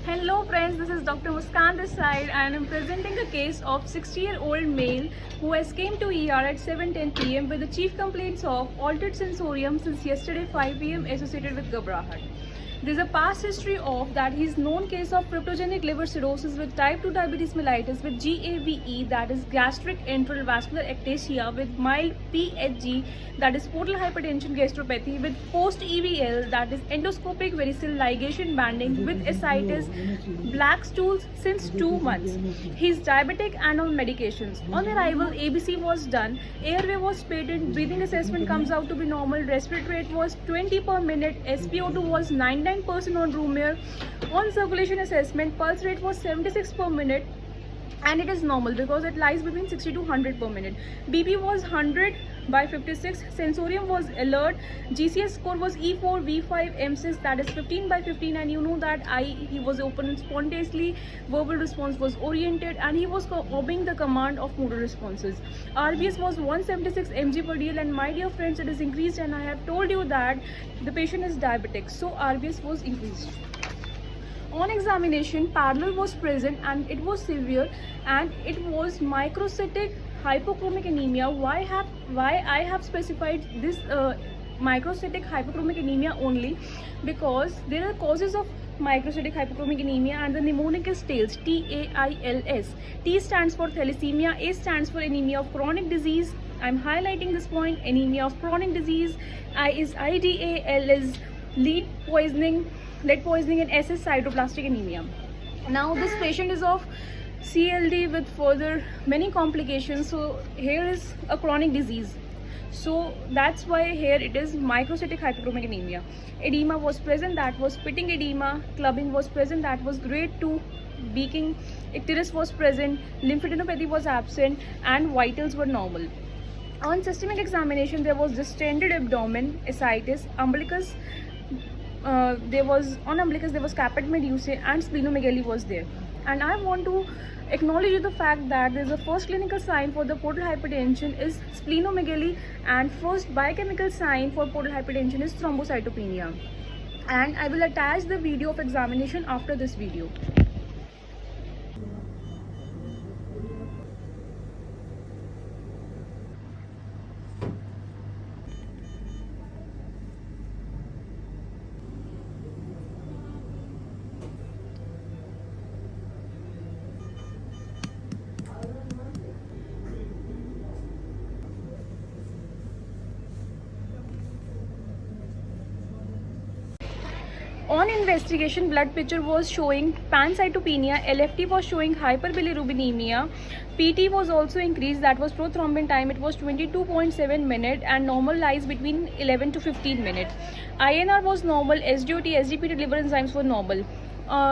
Hello friends, this is Dr Muskaan this side and I'm presenting a case of 60-year-old male who has came to ER at 7:10 p.m. with the chief complaints of altered sensorium since yesterday 5 p.m. associated with Gabrahat. There is a past history of that his known case of cryptogenic liver cirrhosis with type 2 diabetes mellitus with GAVE, that is gastric enteral vascular ectasia, with mild PHG, that is portal hypertension gastropathy, with post EVL, that is endoscopic variceal ligation banding, with ascites, black stools since 2 months. He is diabetic and on medications. On arrival, ABC was done, airway was patent, breathing assessment comes out to be normal, respiratory rate was 20 per minute, SpO2 was 99% on room air. On circulation assessment, pulse rate was 76 per minute, and it is normal because it lies between 60 to 100 per minute. BP was 100 by 56, sensorium was alert, GCS score was E4, V5, M6, that is 15 by 15, and you know that he was open spontaneously, verbal response was oriented, and he was obeying the command of motor responses. RBS was 176 mg per dl, and my dear friends, it is increased, and I have told you that the patient is diabetic, so RBS was increased. On examination, parallel was present and it was severe, and it was microcytic hypochromic anemia. Why I have specified this microcytic hypochromic anemia only? Because there are causes of microcytic hypochromic anemia, and the mnemonic is TAILS, TAILS. T stands for thalassemia, A stands for anemia of chronic disease. I'm highlighting this point, anemia of chronic disease. I is IDA, L is lead poisoning and S is cytoplastic anemia. Now this patient is of CLD with further many complications, so here is a chronic disease, so that's why here it is microcytic hypochromic anemia. Edema was present, that was pitting edema. Clubbing was present, that was grade 2. Beaking, icterus was present, lymphadenopathy was absent, and vitals were normal. On systemic examination, there was distended abdomen, ascites, umbilicus. There was caput medusae, and splenomegaly was there. And I want to acknowledge you the fact that there is a first clinical sign for the portal hypertension is splenomegaly, and first biochemical sign for portal hypertension is thrombocytopenia. And I will attach the video of examination after this video. On investigation, blood picture was showing pancytopenia, LFT was showing hyperbilirubinemia, PT was also increased, that was prothrombin time, it was 22.7 minutes, and normal lies between 11 to 15 minutes. INR was normal, SGOT, SGPT liver enzymes were normal.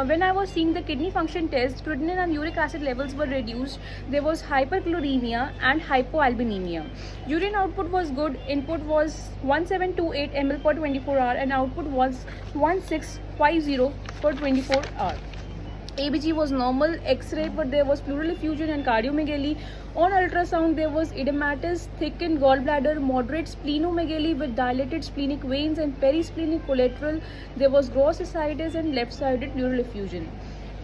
When I was seeing the kidney function test, creatinine and uric acid levels were reduced. There was hyperchloremia and hypoalbuminemia. Urine output was good. Input was 1728 ml per 24 hour, and output was 1650 per 24 hour. ABG was normal, X-ray, but there was pleural effusion and cardiomegaly. On ultrasound, there was edematous, thickened gallbladder, moderate splenomegaly with dilated splenic veins and perisplenic collateral. There was gross ascites and left-sided pleural effusion.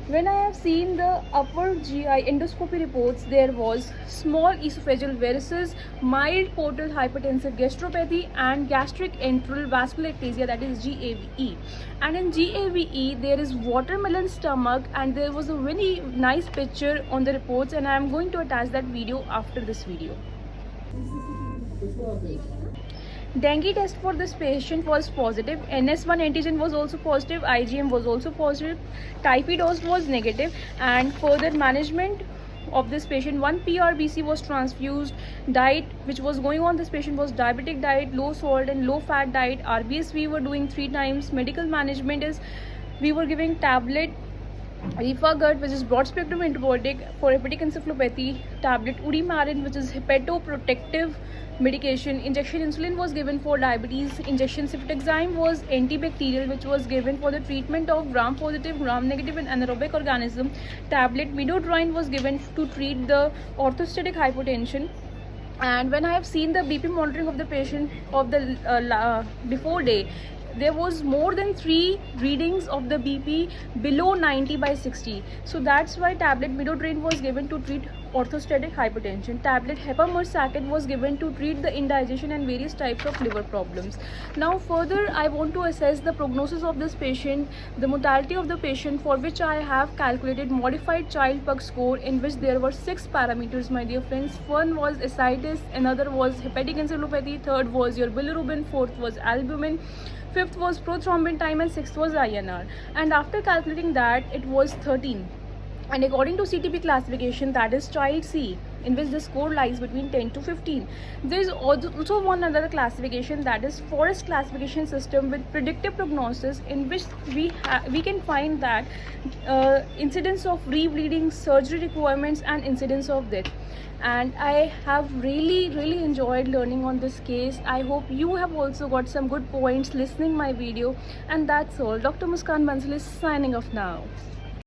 When I have seen the upper GI endoscopy reports, there was small esophageal varices, mild portal hypertensive gastropathy, and gastric enteral vascular ectasia, that is GAVE. And in GAVE, there is watermelon stomach, and there was a very nice picture on the reports, and I am going to attach that video after this video. Dengue test for this patient was positive. NS1 antigen was also positive. IgM was also positive. Typhoid dose was negative. And further management of this patient, 1 PRBC was transfused. Diet which was going on this patient was diabetic diet, low salt and low fat diet. RBS we were doing 3 times. Medical management is we were giving tablet Rifagut, which is broad spectrum antibiotic for hepatic encephalopathy, tablet Urimarin, which is hepatoprotective medication. Injection insulin was given for diabetes. Injection ceftazine was antibacterial, which was given for the treatment of gram positive, gram negative and anaerobic organism. Tablet midodrine was given to treat the orthostatic hypotension. And when I have seen the BP monitoring of the patient of the before day, there was more than 3 readings of the BP below 90/60. So that's why tablet midodrine was given to treat orthostatic hypertension. Tablet hepamersacket was given to treat the indigestion and various types of liver problems. Now further, I want to assess the prognosis of this patient, the mortality of the patient, for which I have calculated modified child pug score, in which there were 6 parameters, my dear friends. One was ascites, another was hepatic encephalopathy, third was your bilirubin, fourth was albumin, fifth was prothrombin time, and sixth was INR. And after calculating that, it was 13. And according to CTP classification, that is child C, in which the score lies between 10 to 15. There is also one other classification, that is forest classification system with predictive prognosis, in which we can find that incidence of rebleeding, surgery requirements, and incidence of death. And I have really enjoyed learning on this case. I hope you have also got some good points listening my video. And that's all. Dr. Muskaan Bansal is signing off now.